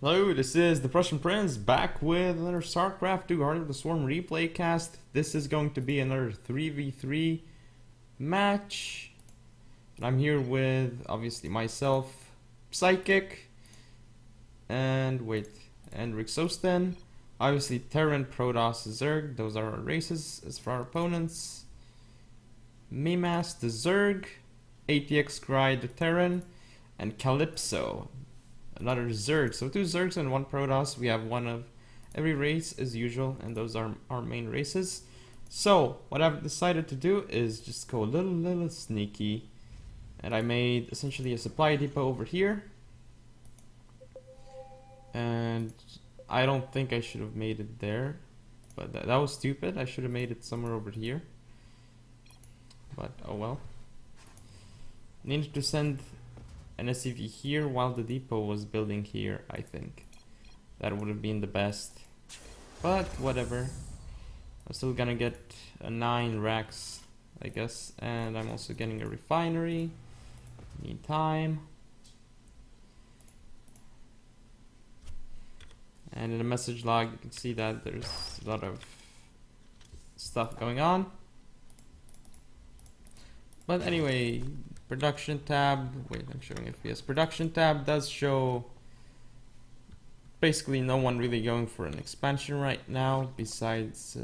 Hello, this is the Prussian Prince back with another StarCraft 2 Heart of the Swarm replay cast. This is going to be another 3v3 match. And I'm here with, obviously, myself, Psychic, and Rick Sosten. Obviously, Terran, Protoss, Zerg, those are our races. As for our opponents, Mimas, the Zerg, ATX Cry, the Terran, and Calypso, another Zerg. So two Zergs and one Protoss. We have one of every race as usual, and those are our main races. So what I've decided to do is just go a little sneaky, and I made essentially a supply depot over here. And I don't think I should have made it there, but that was stupid. I should have made it somewhere over here, but oh well. Needed to send an SCV here while the depot was building here. I think that would have been the best, but whatever. I'm still gonna get a 9 racks, I guess, and I'm also getting a refinery. Meantime, and in the message log you can see that there's a lot of stuff going on. But anyway, production tab, wait, I'm showing FPS. Production tab does show basically no one really going for an expansion right now besides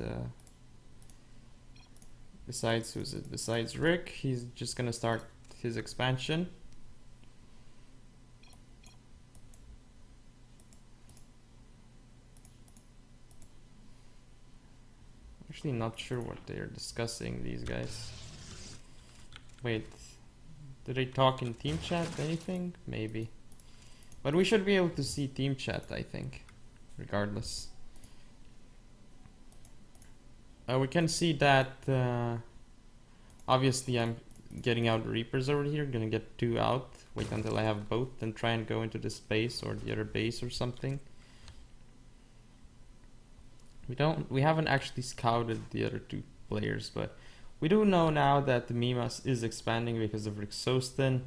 who's it? Besides Rick. He's just gonna start his expansion. Actually not sure what they are discussing, these guys. Wait, did they talk in team chat? Anything? Maybe. But we should be able to see team chat, I think, regardless. We can see that obviously I'm getting out Reapers over here. Gonna get 2 out. Wait until I have both, then try and go into this base or the other base or something. We haven't actually scouted the other 2 players, but we do know now that the Mimas is expanding because of Rick Sosten.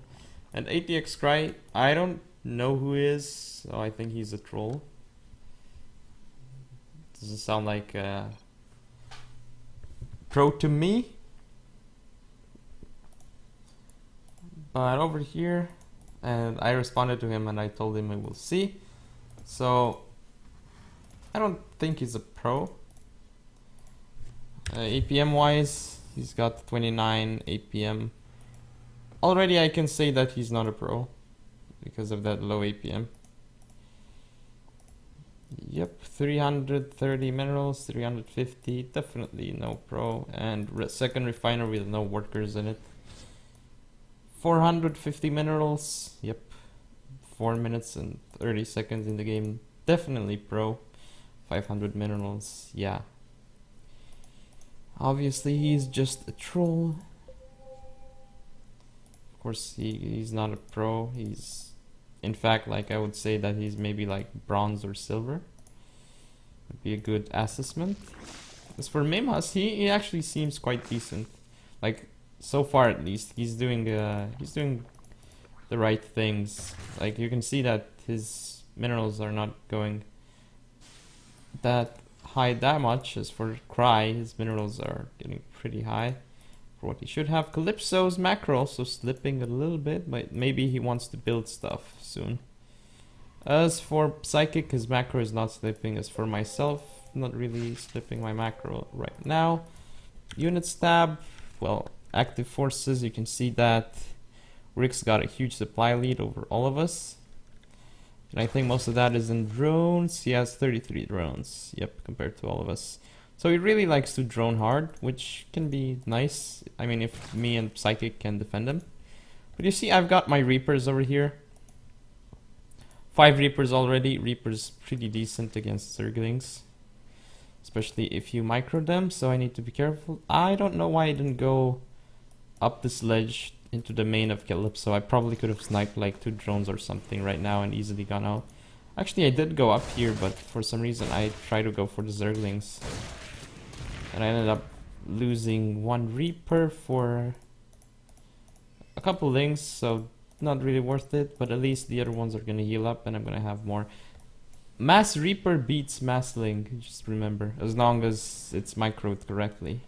And ATX Cry, I don't know who he is, so I think he's a troll. Doesn't sound like pro to me. But over here, and I responded to him and I told him I will see. So I don't think he's a pro. APM wise, he's got 29 APM. Already I can say that he's not a pro because of that low APM. Yep, 330 minerals, 350, definitely no pro. And second refiner with no workers in it. 450 minerals, yep. 4 minutes and 30 seconds in the game, definitely pro. 500 minerals, yeah. Obviously he's just a troll. Of course he's not a pro. He's, in fact, like I would say that he's maybe like bronze or silver. Would be a good assessment. As for Mimas, he actually seems quite decent. Like so far at least, he's doing the right things. Like you can see that his minerals are not going that high that much. As for Cry, his minerals are getting pretty high for what he should have. Calypso's macro also slipping a little bit, but maybe he wants to build stuff soon. As for Psychic, his macro is not slipping. As for myself, not really slipping my macro right now. Units tab, well, active forces, you can see that Rick's got a huge supply lead over all of us. And I think most of that is in drones. He has 33 drones, yep, compared to all of us. So he really likes to drone hard, which can be nice. I mean, if me and Psychic can defend him. But you see, I've got my Reapers over here. 5 Reapers already. Reapers pretty decent against Zerglings, especially if you micro them, so I need to be careful. I don't know why I didn't go up this ledge into the main of Calypso. I probably could have sniped like 2 drones or something right now and easily gone out. Actually, I did go up here, but for some reason I tried to go for the Zerglings. And I ended up losing 1 Reaper for a couple links, so not really worth it, but at least the other ones are gonna heal up and I'm gonna have more Mass Reaper beats Mass Link, just remember, as long as it's microed correctly.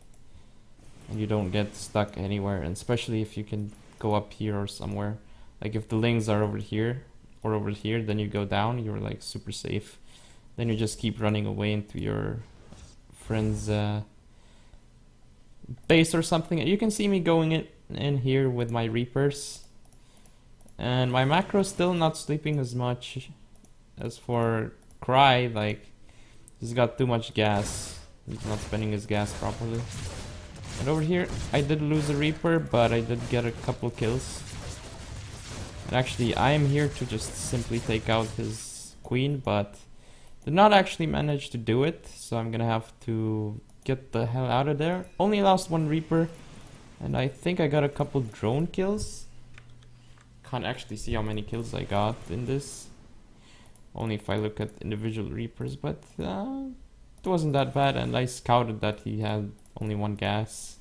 And you don't get stuck anywhere, and especially if you can go up here or somewhere. Like if the lings are over here or over here, then you go down, you're like super safe. Then you just keep running away into your friend's base or something. You can see me going in here with my Reapers. And my macro's still not sleeping as much. As for Cry, like, he's got too much gas. He's not spending his gas properly. And over here, I did lose a Reaper, but I did get a couple kills. And actually, I am here to just simply take out his queen, but did not actually manage to do it. So I'm gonna have to get the hell out of there. Only lost one Reaper, and I think I got a couple drone kills. Can't actually see how many kills I got in this. Only if I look at individual Reapers, but it wasn't that bad, and I scouted that he had only one gas.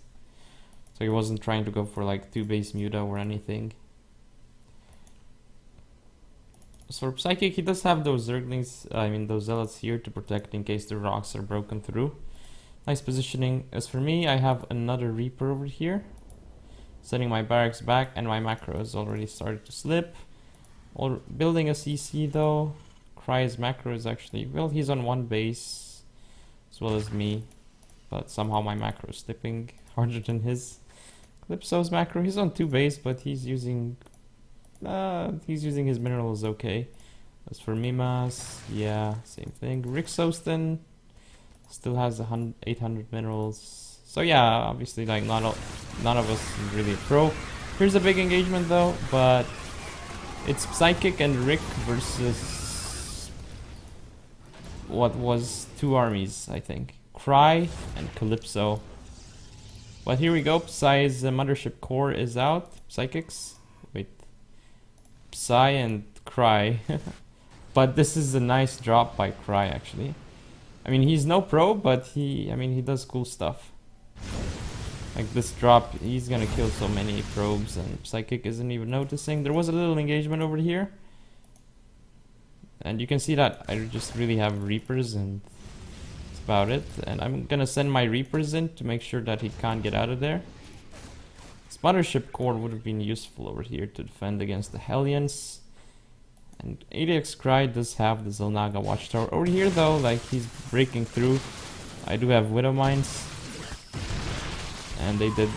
So he wasn't trying to go for like 2 base muta or anything. So for Psychic, he does have those Zerglings, those Zealots here to protect in case the rocks are broken through. Nice positioning. As for me, I have another Reaper over here. Setting my barracks back, and my macro has already started to slip. Building a CC though. Cry's macro is actually, well, he's on 1 base as well as me, but somehow my macro is slipping harder than his. Calypso's macro, he's on 2 base, but he's using his minerals okay. As for Mimas, yeah, same thing. Rixoston still has 800 minerals. So yeah, obviously, like, none of us is really a pro. Here's a big engagement though, but it's Psychic and Rick versus what was 2 armies, I think. Cry and Calypso. But here we go. Psy's Mothership Core is out. Psychics. Wait. Psy and Cry. But this is a nice drop by Cry, actually. I mean, he's no pro, but he does cool stuff. Like this drop, he's gonna kill so many probes, and Psychic isn't even noticing. There was a little engagement over here. And you can see that I just really have Reapers, and that's about it. And I'm gonna send my Reapers in to make sure that he can't get out of there. This Mothership Core would have been useful over here to defend against the Hellions. And ADX Cry does have the Zelnaga Watchtower. Over here though, like, he's breaking through. I do have Widow Mines. And they did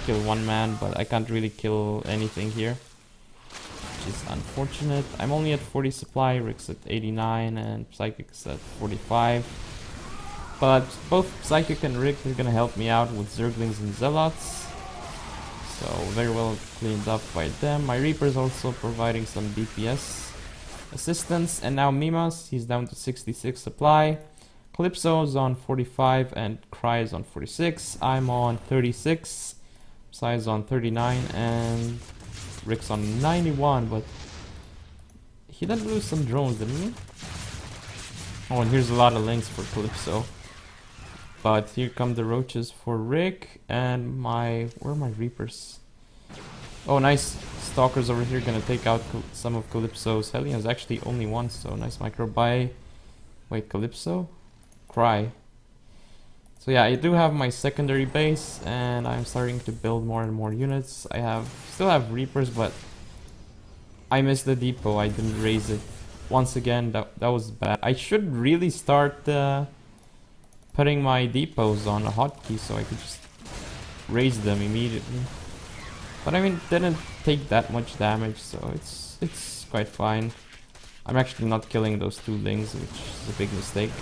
kill 1 man, but I can't really kill anything here, which is unfortunate. I'm only at 40 supply, Rick's at 89, and Psychic's at 45. But both Psychic and Rick are gonna help me out with Zerglings and Zealots. So very well cleaned up by them. My Reaper's also providing some DPS assistance. And now Mimas, he's down to 66 supply. Calypso's on 45 and Cry is on 46. I'm on 36. Psy's on 39 and Rick's on 91, but he did lose some drones, didn't he? Oh, and here's a lot of links for Calypso. But here come the roaches for Rick, and where are my Reapers? Oh, nice. Stalkers over here gonna take out some of Calypso's Hellions. Actually only 1, so nice micro buy. Wait, Calypso? Cry. So yeah, I do have my secondary base, and I'm starting to build more and more units. I still have Reapers, but I missed the depot. I didn't raise it. Once again, that was bad. I should really start putting my depots on a hotkey so I could just raise them immediately. But I mean, it didn't take that much damage, so it's quite fine. I'm actually not killing those 2 lings, which is a big mistake.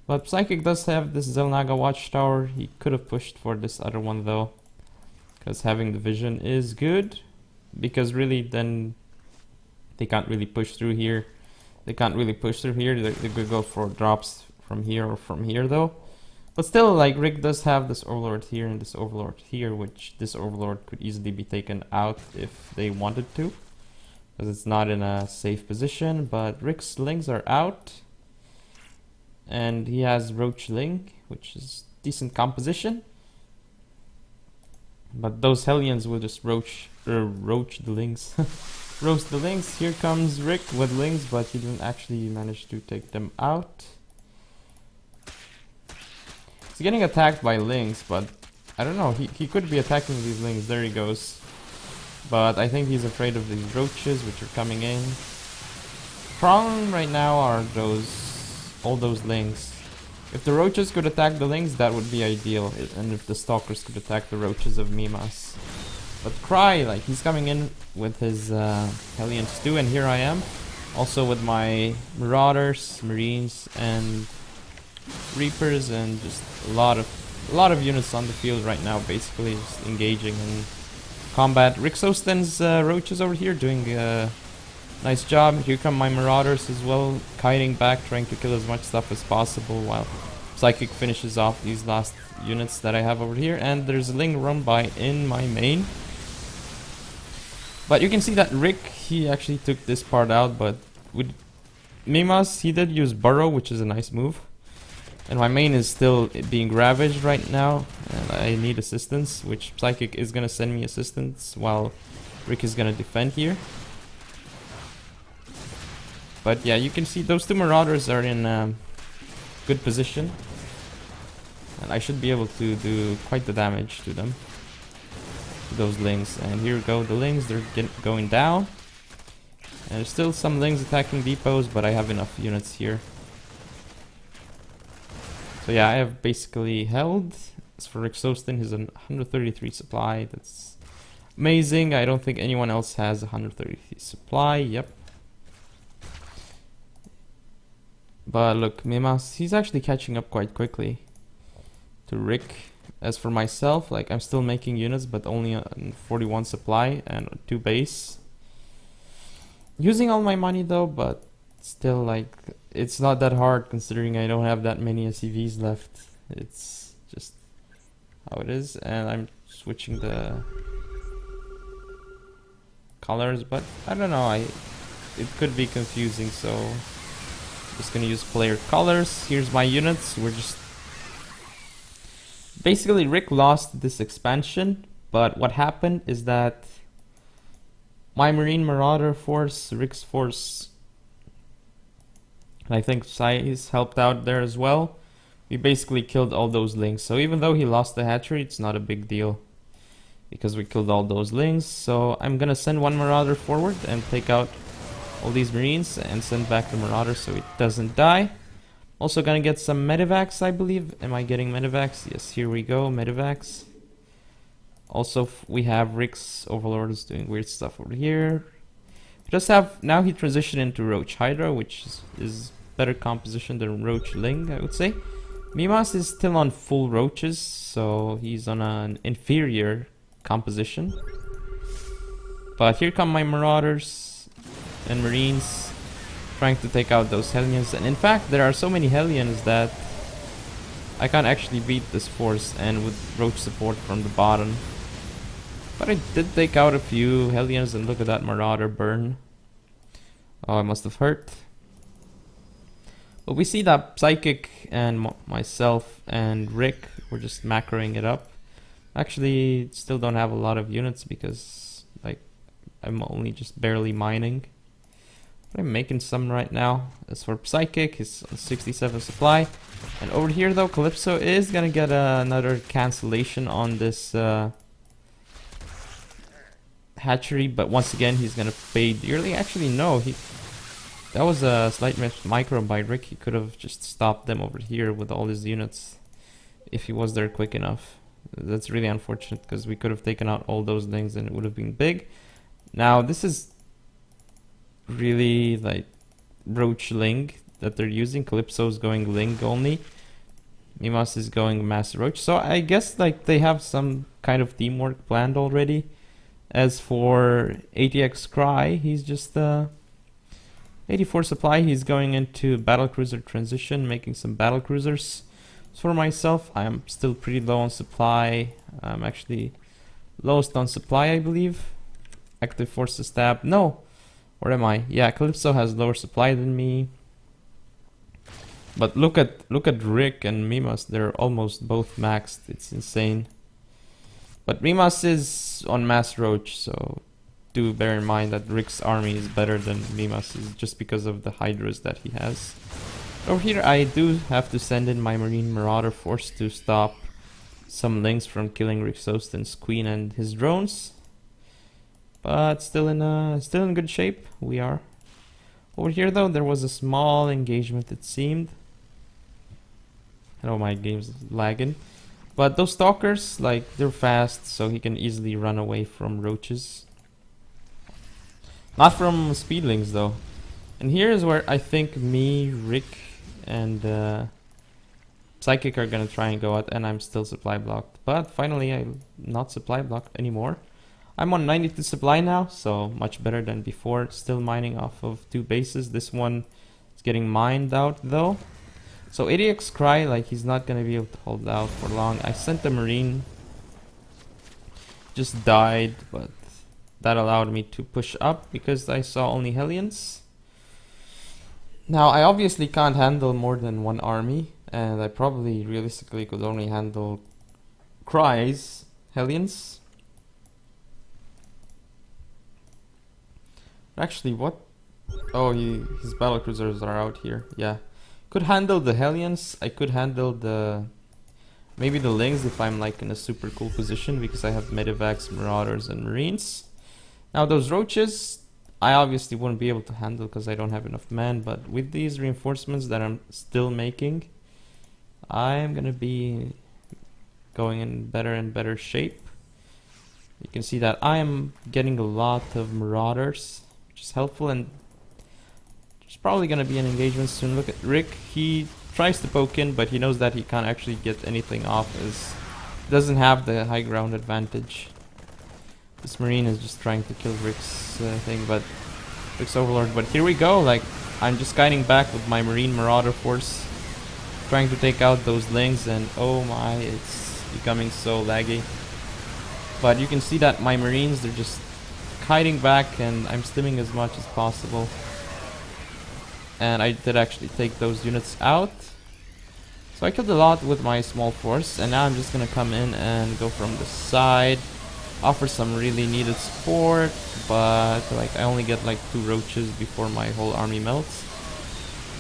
But Psychic does have this Zelnaga Watchtower. He could have pushed for this other one though, because having the vision is good. Because really, then they can't really push through here. They can't really push through here. They could go for drops from here or from here though. But still, like, Rick does have this Overlord here and this Overlord here, which this Overlord could easily be taken out if they wanted to, because it's not in a safe position. But Rick's lings are out. And he has Roach Ling, which is decent composition. But those Hellions will just roach the Lings. roast the Lynx. Here comes Rick with Lynx, but he didn't actually manage to take them out. He's getting attacked by Lynx, but I don't know. He could be attacking these Lynx. There he goes. But I think he's afraid of these roaches, which are coming in. Problem right now are all those Lynx. If the roaches could attack the Lynx, that would be ideal. And if the stalkers could attack the roaches of Mimas. But Cry, like, he's coming in with his Hellions too, and here I am. Also with my Marauders, Marines, and Reapers, and just a lot of units on the field right now, basically just engaging in combat. Rick Sosten's roaches over here doing a nice job. Here come my Marauders as well, kiting back, trying to kill as much stuff as possible while Psychic finishes off these last units that I have over here. And there's a Ling run by in my main. But you can see that Rick, he actually took this part out, but with Mimas, he did use Burrow, which is a nice move. And my main is still being ravaged right now, and I need assistance, which Psychic is gonna send me assistance while Rick is gonna defend here. But yeah, you can see those two Marauders are in good position, and I should be able to do quite the damage to them. Those Lings, and here we go, the Lings, they're going down. And there's still some Lings attacking depots, but I have enough units here. So yeah, I have basically held. As for Rick Sosten, he's an 133 supply. That's amazing. I don't think anyone else has 133 supply. Yep. But look, Mimas, he's actually catching up quite quickly to Rick. As for myself, like, I'm still making units, but only on 41 supply and 2 base. Using all my money though, but still, like, it's not that hard considering I don't have that many SCVs left. It's just how it is, and I'm switching the colors, but I don't know, it could be confusing, so just gonna use player colors. Here's my units. We're just basically, Rick lost this expansion, but what happened is that my Marine Marauder force, Rick's force, and I think Sai's helped out there as well. We basically killed all those Lings. So even though he lost the hatchery, it's not a big deal because we killed all those Lings. So I'm gonna send one Marauder forward and take out all these Marines and send back the Marauder so it doesn't die. Also gonna get some Medivacs, I believe. Am I getting Medivacs? Yes, here we go, Medivacs. Also, we have Rick's Overlord is doing weird stuff over here. We just have, now he transitioned into Roach Hydra, which is better composition than Roach Ling, I would say. Mimas is still on full Roaches, so he's on an inferior composition. But here come my Marauders and Marines, trying to take out those Hellions, and in fact there are so many Hellions that I can't actually beat this force, and with Roach support from the bottom. But I did take out a few Hellions, and look at that Marauder burn. Oh, I must have hurt. But we see that Psychic and myself and Rick were just macroing it up. Actually, still don't have a lot of units because, like, I'm only just barely mining. I'm making some right now. As for Psychic, he's on 67 supply. And over here though, Calypso is gonna get another cancellation on this hatchery, but once again he's gonna pay dearly. Actually no, that was a slight micro by Rick. He could have just stopped them over here with all his units if he was there quick enough. That's really unfortunate because we could have taken out all those things and it would have been big. Now this is really like Roach Ling that they're using. Calypso's going Ling only. Mimas is going Master Roach. So I guess like they have some kind of teamwork planned already. As for ATX Cry, he's just 84 supply. He's going into battlecruiser transition, making some battlecruisers. So for myself, I'm still pretty low on supply. I'm actually lowest on supply, I believe. Active forces tab. No. Where am I? Yeah, Calypso has lower supply than me. But look at Rick and Mimas. They're almost both maxed. It's insane. But Mimas is on Mass Roach, so do bear in mind that Rick's army is better than Mimas's just because of the Hydras that he has. Over here I do have to send in my Marine Marauder force to stop some links from killing Rick Sostin's queen and his drones. But still in good shape, we are. Over here though, there was a small engagement it seemed. I know my game's lagging. But those stalkers, like, they're fast, so he can easily run away from roaches. Not from speedlings though. And here is where I think me, Rick, and Psychic are gonna try and go out, and I'm still supply blocked. But finally I'm not supply blocked anymore. I'm on 92 supply now, so much better than before. Still mining off of 2 bases. This one is getting mined out though. So ADX Cry, like, he's not gonna be able to hold out for long. I sent the Marine. Just died, but that allowed me to push up because I saw only Hellions. Now I obviously can't handle more than 1 army, and I probably realistically could only handle Cry's Hellions. Actually, what? Oh, his battlecruisers are out here. Yeah, could handle the Hellions. I could handle the maybe the Lings if I'm like in a super cool position because I have Medivacs, Marauders, and Marines. Now those roaches, I obviously wouldn't be able to handle because I don't have enough men. But with these reinforcements that I'm still making, I'm gonna be going in better and better shape. You can see that I am getting a lot of Marauders, which is helpful, and there's probably gonna be an engagement soon. Look at Rick, he tries to poke in, but he knows that he can't actually get anything off as he doesn't have the high ground advantage. This Marine is just trying to kill Rick's thing, but Rick's Overlord. But here we go, like, I'm just guiding back with my Marine Marauder force, trying to take out those Lings, and oh my, it's becoming so laggy. But you can see that my Marines, they're just hiding back, and I'm stimming as much as possible. And I did actually take those units out. So I killed a lot with my small force, and now I'm just gonna come in and go from the side, offer some really needed support, but like I only get like 2 roaches before my whole army melts.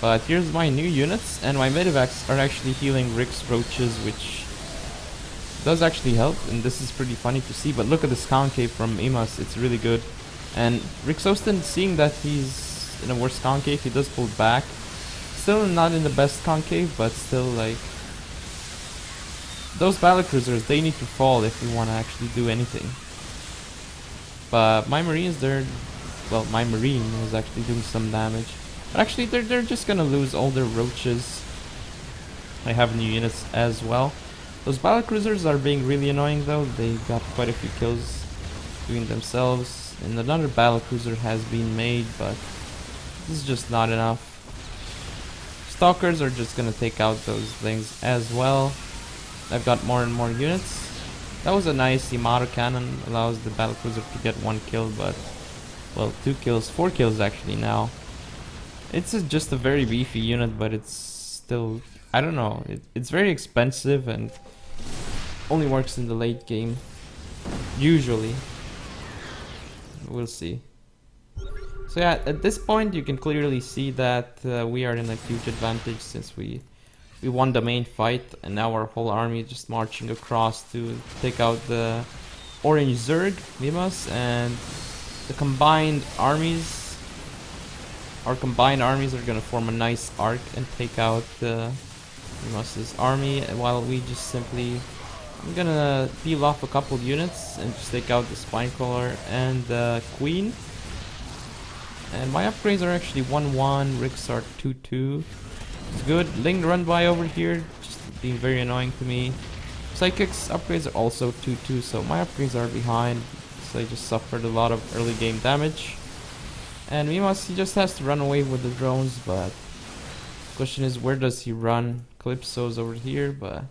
But here's my new units, and my Medivacs are actually healing Rick's roaches, which does actually help, and this is pretty funny to see. But look at this concave from Imas, it's really good. And Rick Sostin, seeing that he's in a worse concave, he does pull back. Still not in the best concave, but still, like, those battlecruisers, they need to fall if we want to actually do anything. But my Marines, well, my Marine is actually doing some damage. But actually, they're just gonna lose all their roaches. I have new units as well. Those battlecruisers are being really annoying though. They got quite a few kills doing themselves. And another battlecruiser has been made, but this is just not enough. Stalkers are just gonna take out those things as well. I've got more and more units. That was a nice Yamato cannon, allows the battlecruiser to get 1 kill, but, well, 2 kills, 4 kills actually now. It's just a very beefy unit, but it's still, I don't know, it's very expensive and only works in the late game, usually. We'll see. So yeah, at this point you can clearly see that we are in a huge advantage since we won the main fight, and now our whole army is just marching across to take out the Orange Zerg, Mimas, and the combined armies. Our combined armies are gonna form a nice arc and take out Mimas's army, while we just simply, I'm gonna peel off a couple units and just take out the Spinecrawler and the Queen. And my upgrades are actually 1-1, Ricks are 2-2. It's good. Ling run by over here, just being very annoying to me. Psychic's upgrades are also 2-2, so my upgrades are behind, so I just suffered a lot of early game damage. And Mimas, he just has to run away with the drones, but the question is, where does he run? Calypso's over here, but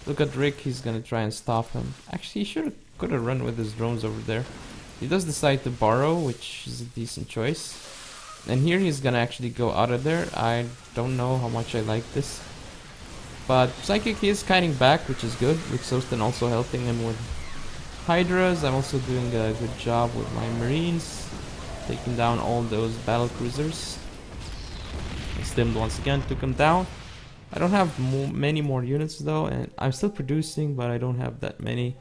look at Rick, he's gonna try and stop him. Actually, he could have run with his drones over there. He does decide to borrow, which is a decent choice. And here he's gonna actually go out of there. I don't know how much I like this. But Psychic, he is kiting back, which is good. With Sostin also helping him with Hydras. I'm also doing a good job with my Marines, taking down all those battle cruisers. I stimmed once again, took them down. I don't have many more units though, and I'm still producing, but I don't have that many.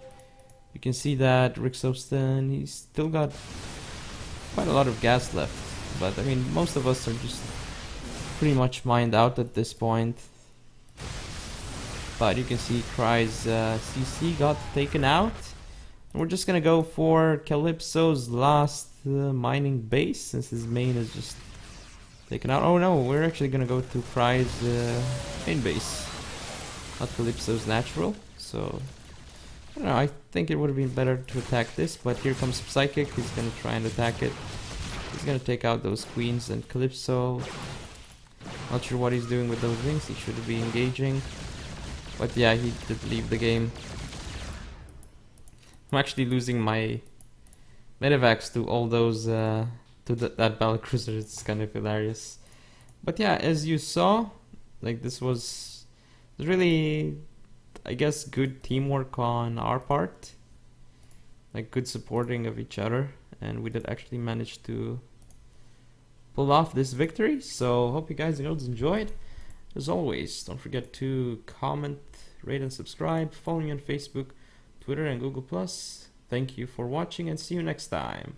You can see that Rick Sobston, he's still got quite a lot of gas left. But I mean, most of us are just pretty much mined out at this point. But you can see Cry's CC got taken out. And we're just gonna go for Calypso's last mining base, since his main is just taken out. Oh no, we're actually gonna go to Cry's main base, not Calypso's natural. So I don't know, I think it would have been better to attack this, but here comes Psychic. He's gonna try and attack it. He's gonna take out those queens, and Calypso, not sure what he's doing with those wings. He should be engaging, but yeah, he did leave the game. I'm actually losing my medevacs to all those that battlecruiser. It's kind of hilarious. But yeah, as you saw, like this was really, I guess, good teamwork on our part, like good supporting of each other, and we did actually manage to pull off this victory. So hope you guys enjoyed. As always, don't forget to comment, rate and subscribe. Follow me on Facebook, Twitter and Google+. Thank you for watching, and see you next time.